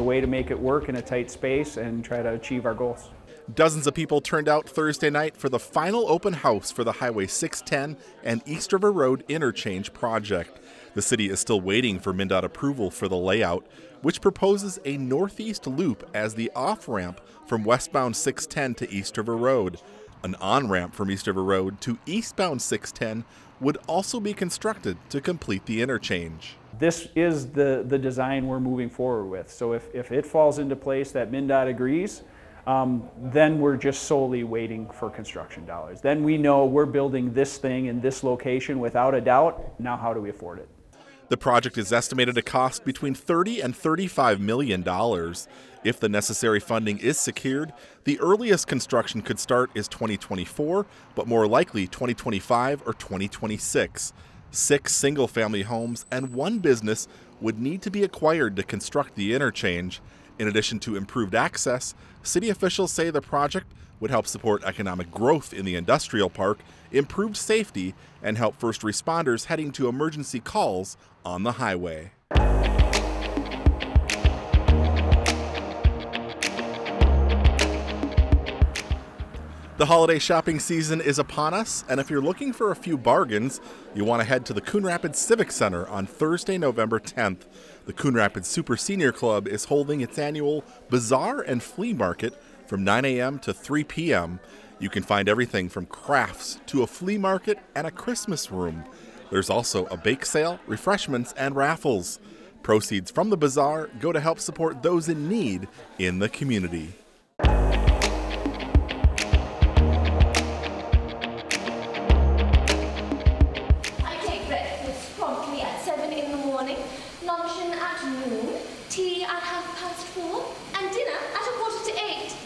a way to make it work in a tight space and try to achieve our goals. Dozens of people turned out Thursday night for the final open house for the Highway 610 and East River Road interchange project. The city is still waiting for MnDOT approval for the layout, which proposes a northeast loop as the off-ramp from westbound 610 to East River Road. An on-ramp from East River Road to eastbound 610 would also be constructed to complete the interchange. This is the design we're moving forward with. So if it falls into place that MnDOT agrees, then we're just solely waiting for construction dollars. Then we know we're building this thing in this location without a doubt. Now how do we afford it? The project is estimated to cost between $30 and $35 million. If the necessary funding is secured, the earliest construction could start is 2024, but more likely 2025 or 2026. 6 single-family homes and 1 business would need to be acquired to construct the interchange. In addition to improved access, city officials say the project would help support economic growth in the industrial park, improved safety, and help first responders heading to emergency calls on the highway. The holiday shopping season is upon us, and if you're looking for a few bargains, you want to head to the Coon Rapids Civic Center on Thursday, November 10th. The Coon Rapids Super Senior Club is holding its annual Bazaar and Flea Market from 9 a.m. to 3 p.m. You can find everything from crafts to a flea market and a Christmas room. There's also a bake sale, refreshments, and raffles. Proceeds from the bazaar go to help support those in need in the community. Luncheon at noon, tea at 4:30, and dinner at 7:45.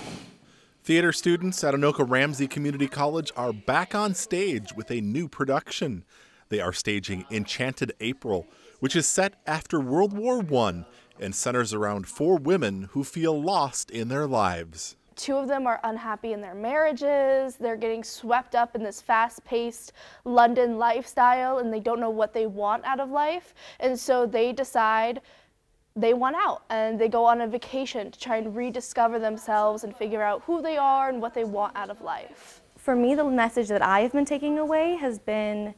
Theater students at Anoka Ramsey Community College are back on stage with a new production. They are staging Enchanted April, which is set after World War I and centers around 4 women who feel lost in their lives. 2 of them are unhappy in their marriages, they're getting swept up in this fast-paced London lifestyle and they don't know what they want out of life, and so they decide they want out and they go on a vacation to try and rediscover themselves and figure out who they are and what they want out of life. For me, the message that I have been taking away has been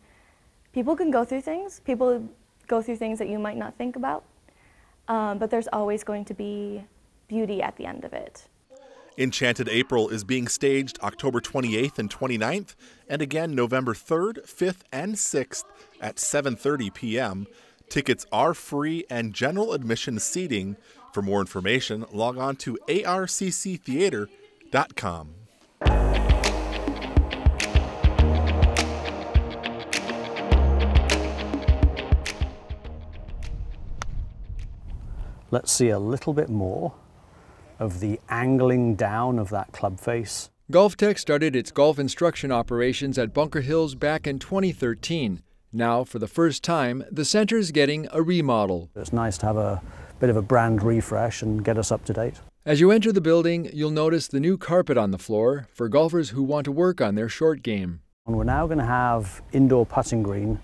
people can go through things, people go through things that you might not think about, but there's always going to be beauty at the end of it. Enchanted April is being staged October 28th and 29th, and again November 3rd, 5th, and 6th at 7:30 p.m. Tickets are free and general admission seating. For more information, log on to arcctheater.com. Let's see a little bit more of the angling down of that club face. GolfTec started its golf instruction operations at Bunker Hills back in 2013. Now, for the first time, the center's getting a remodel. It's nice to have a bit of a brand refresh and get us up to date. As you enter the building, you'll notice the new carpet on the floor for golfers who want to work on their short game. And we're now going to have indoor putting green,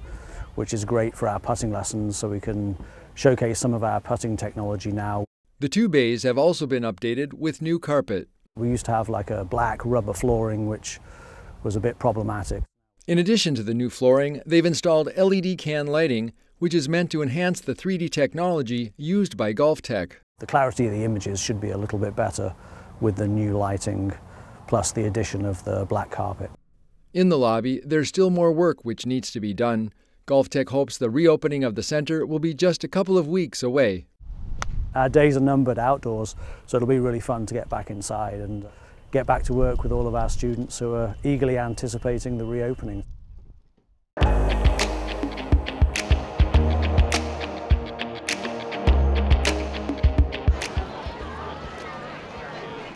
which is great for our putting lessons, so we can showcase some of our putting technology now. The 2 bays have also been updated with new carpet. We used to have like a black rubber flooring, which was a bit problematic. In addition to the new flooring, they've installed LED can lighting, which is meant to enhance the 3D technology used by GolfTec. The clarity of the images should be a little bit better with the new lighting, plus the addition of the black carpet. In the lobby, there's still more work which needs to be done. GolfTec hopes the reopening of the center will be just a couple of weeks away. Our days are numbered outdoors, so it'll be really fun to get back inside and get back to work with all of our students who are eagerly anticipating the reopening.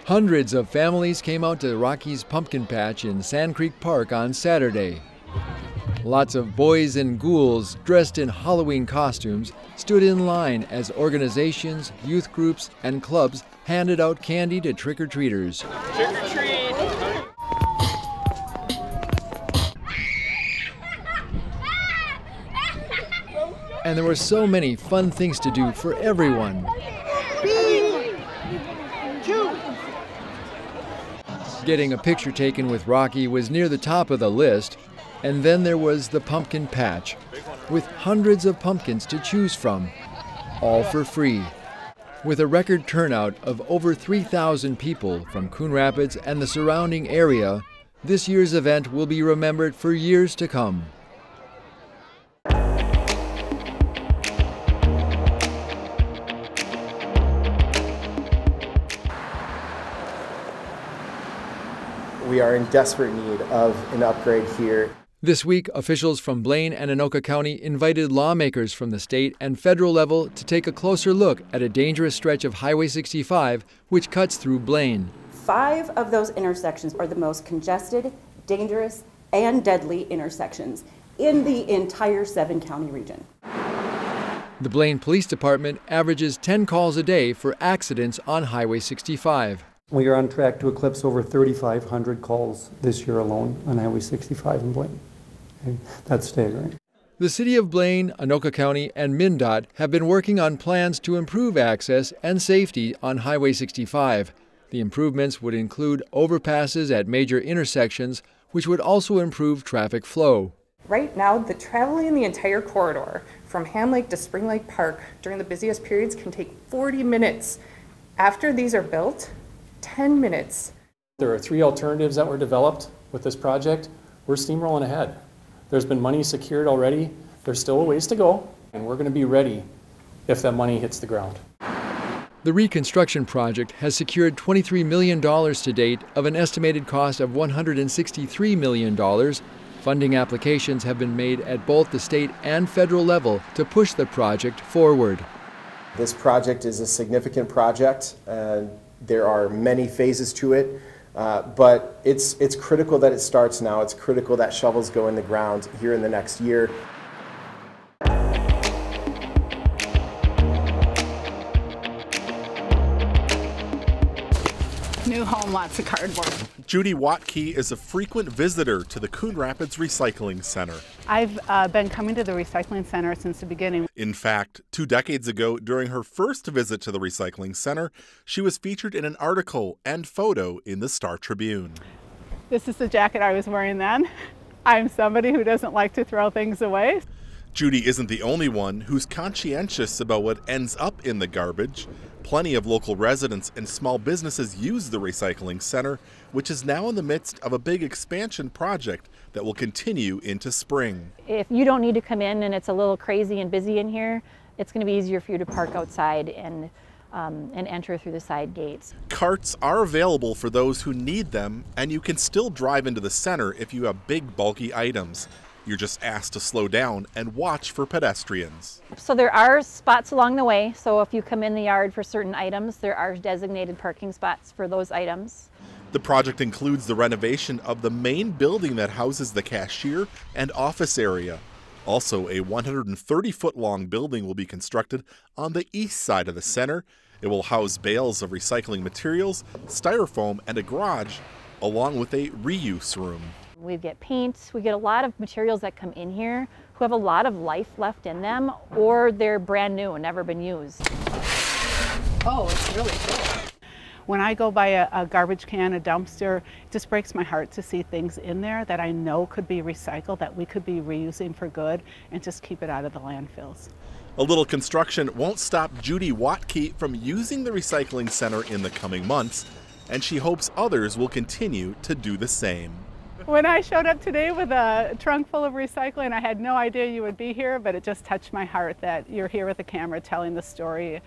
Hundreds of families came out to Rocky's Pumpkin Patch in Sand Creek Park on Saturday. Lots of boys and ghouls dressed in Halloween costumes stood in line as organizations, youth groups, and clubs handed out candy to trick-or-treaters. Trick or treat! And there were so many fun things to do for everyone. Getting a picture taken with Rocky was near the top of the list. And then there was the pumpkin patch, with hundreds of pumpkins to choose from, all for free. With a record turnout of over 3,000 people from Coon Rapids and the surrounding area, this year's event will be remembered for years to come. We are in desperate need of an upgrade here. This week, officials from Blaine and Anoka County invited lawmakers from the state and federal level to take a closer look at a dangerous stretch of Highway 65, which cuts through Blaine. 5 of those intersections are the most congested, dangerous, and deadly intersections in the entire 7-county region. The Blaine Police Department averages 10 calls a day for accidents on Highway 65. We are on track to eclipse over 3,500 calls this year alone on Highway 65 in Blaine. Okay. That's staggering. The City of Blaine, Anoka County, and MnDOT have been working on plans to improve access and safety on Highway 65. The improvements would include overpasses at major intersections, which would also improve traffic flow. Right now, the traveling in the entire corridor from Ham Lake to Spring Lake Park during the busiest periods can take 40 minutes. After these are built, 10 minutes. There are 3 alternatives that were developed with this project. We're steamrolling ahead. There's been money secured already. There's still a ways to go, and we're going to be ready if that money hits the ground. The reconstruction project has secured $23 million to date of an estimated cost of $163 million. Funding applications have been made at both the state and federal level to push the project forward. This project is a significant project, and there are many phases to it, but it's critical that it starts now. It's critical that shovels go in the ground here in the next year. New home, lots of cardboard. Judy Watkey is a frequent visitor to the Coon Rapids Recycling Center. I've been coming to the recycling center since the beginning. In fact, 2 decades ago, during her first visit to the recycling center, she was featured in an article and photo in the Star Tribune. This is the jacket I was wearing then. I'm somebody who doesn't like to throw things away. Judy isn't the only one who's conscientious about what ends up in the garbage. Plenty of local residents and small businesses use the recycling center, which is now in the midst of a big expansion project that will continue into spring. If you don't need to come in and it's a little crazy and busy in here, it's going to be easier for you to park outside and enter through the side gates. Carts are available for those who need them, and you can still drive into the center if you have big, bulky items. You're just asked to slow down and watch for pedestrians. So there are spots along the way, so if you come in the yard for certain items, there are designated parking spots for those items. The project includes the renovation of the main building that houses the cashier and office area. Also, a 130-foot-long building will be constructed on the east side of the center. It will house bales of recycling materials, styrofoam, and a garage, along with a reuse room. We get paint, we get a lot of materials that come in here who have a lot of life left in them, or they're brand new and never been used. Oh, it's really cool. When I go by a garbage can, a dumpster, it just breaks my heart to see things in there that I know could be recycled, that we could be reusing for good, and just keep it out of the landfills. A little construction won't stop Judy Watkey from using the recycling center in the coming months, and she hopes others will continue to do the same. When I showed up today with a trunk full of recycling, I had no idea you would be here, but it just touched my heart that you're here with a camera telling the story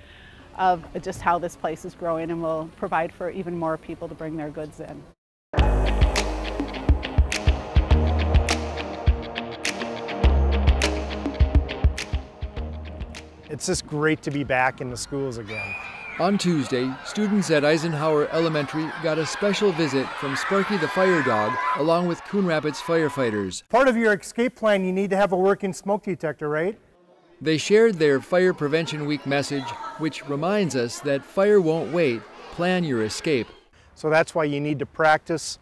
of just how this place is growing and will provide for even more people to bring their goods in. It's just great to be back in the schools again. On Tuesday, students at Eisenhower Elementary got a special visit from Sparky the Fire Dog, along with Coon Rapids firefighters. Part of your escape plan, you need to have a working smoke detector, right? They shared their Fire Prevention Week message, which reminds us that fire won't wait. Plan your escape. So that's why you need to practice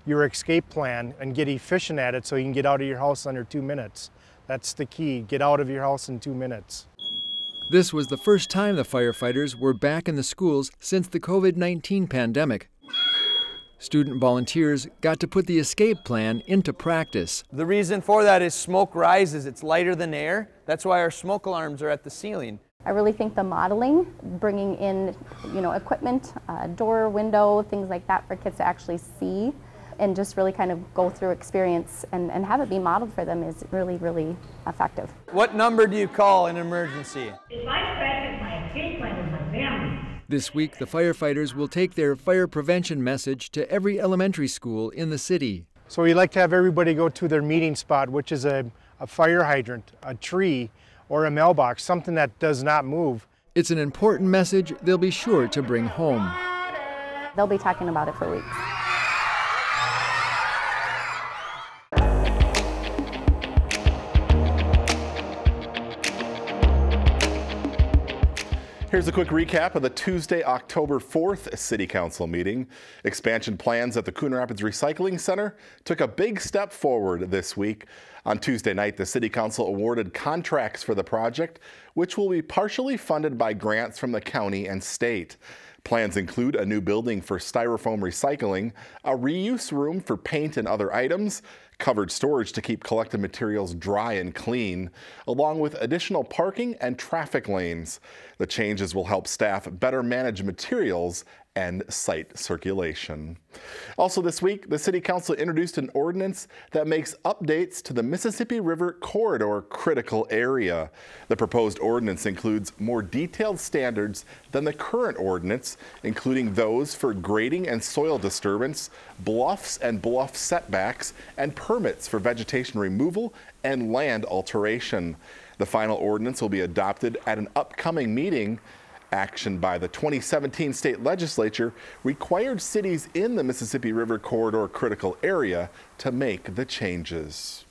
your escape plan and get efficient at it so you can get out of your house under 2 minutes. That's the key, get out of your house in 2 minutes. This was the first time the firefighters were back in the schools since the COVID-19 pandemic. Student volunteers got to put the escape plan into practice. The reason for that is smoke rises. It's lighter than air. That's why our smoke alarms are at the ceiling. I really think the modeling, bringing in, equipment, door, window, things like that for kids to actually see and just really kind of go through experience and have it be modeled for them is really, really effective. What number do you call in an emergency? If I practice my escape plan with my family. This week, the firefighters will take their fire prevention message to every elementary school in the city. So we like to have everybody go to their meeting spot, which is a fire hydrant, a tree, or a mailbox, something that does not move. It's an important message they'll be sure to bring home. They'll be talking about it for weeks. Here's a quick recap of the Tuesday, October 4th City Council meeting. Expansion plans at the Coon Rapids Recycling Center took a big step forward this week. On Tuesday night, the City Council awarded contracts for the project, which will be partially funded by grants from the county and state. Plans include a new building for styrofoam recycling, a reuse room for paint and other items, covered storage to keep collected materials dry and clean, along with additional parking and traffic lanes. The changes will help staff better manage materials and site circulation. Also this week, the City Council introduced an ordinance that makes updates to the Mississippi River Corridor critical area. The proposed ordinance includes more detailed standards than the current ordinance, including those for grading and soil disturbance, bluffs and bluff setbacks, and permits for vegetation removal and land alteration. The final ordinance will be adopted at an upcoming meeting. Action by the 2017 state legislature required cities in the Mississippi River Corridor critical area to make the changes.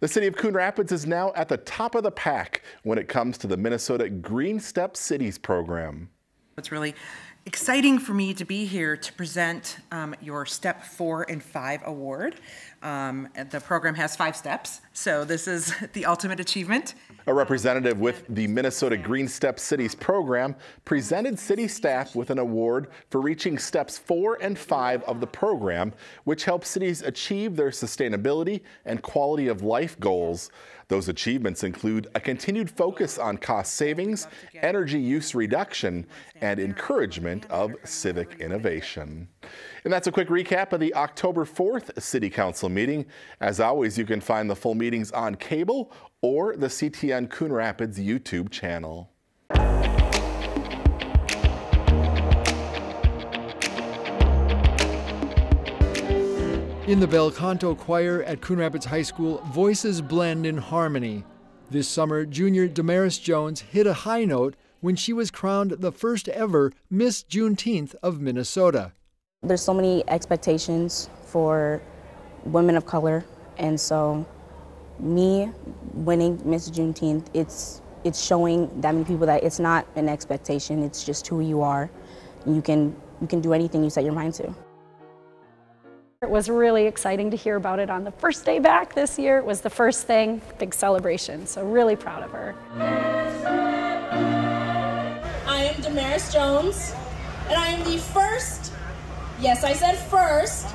The city of Coon Rapids is now at the top of the pack when it comes to the Minnesota Green Step Cities program. It's really exciting for me to be here to present your Step 4 and 5 award. The program has 5 steps, so this is the ultimate achievement. A representative with the Minnesota Green Step Cities program presented city staff with an award for reaching steps 4 and 5 of the program, which helps cities achieve their sustainability and quality of life goals. Those achievements include a continued focus on cost savings, energy use reduction, and encouragement of civic innovation. And that's a quick recap of the October 4th City Council meeting. As always, you can find the full meetings on cable or the CTN Coon Rapids YouTube channel. In the Bel Canto Choir at Coon Rapids High School, voices blend in harmony. This summer, junior Damaris Jones hit a high note when she was crowned the first ever Miss Juneteenth of Minnesota. There's so many expectations for women of color, and so me winning Miss Juneteenth, it's showing that many people that it's not an expectation, it's just who you are. You can do anything you set your mind to. It was really exciting to hear about it on the first day back this year. It was the first thing, big celebration, so really proud of her. I am Damaris Jones, and I am the first, yes, I said first,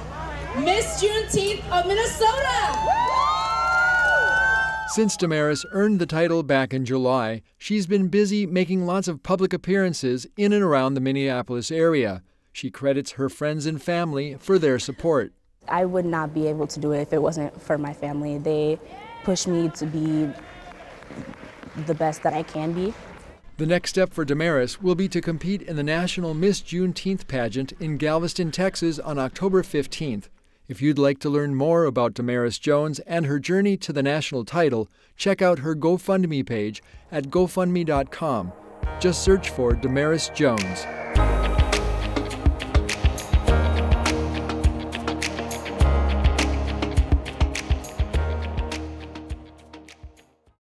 Miss Juneteenth of Minnesota! Since Damaris earned the title back in July, she's been busy making lots of public appearances in and around the Minneapolis area. She credits her friends and family for their support. I would not be able to do it if it wasn't for my family. They push me to be the best that I can be. The next step for Damaris will be to compete in the National Miss Juneteenth pageant in Galveston, Texas on October 15th. If you'd like to learn more about Damaris Jones and her journey to the national title, check out her GoFundMe page at gofundme.com. Just search for Damaris Jones.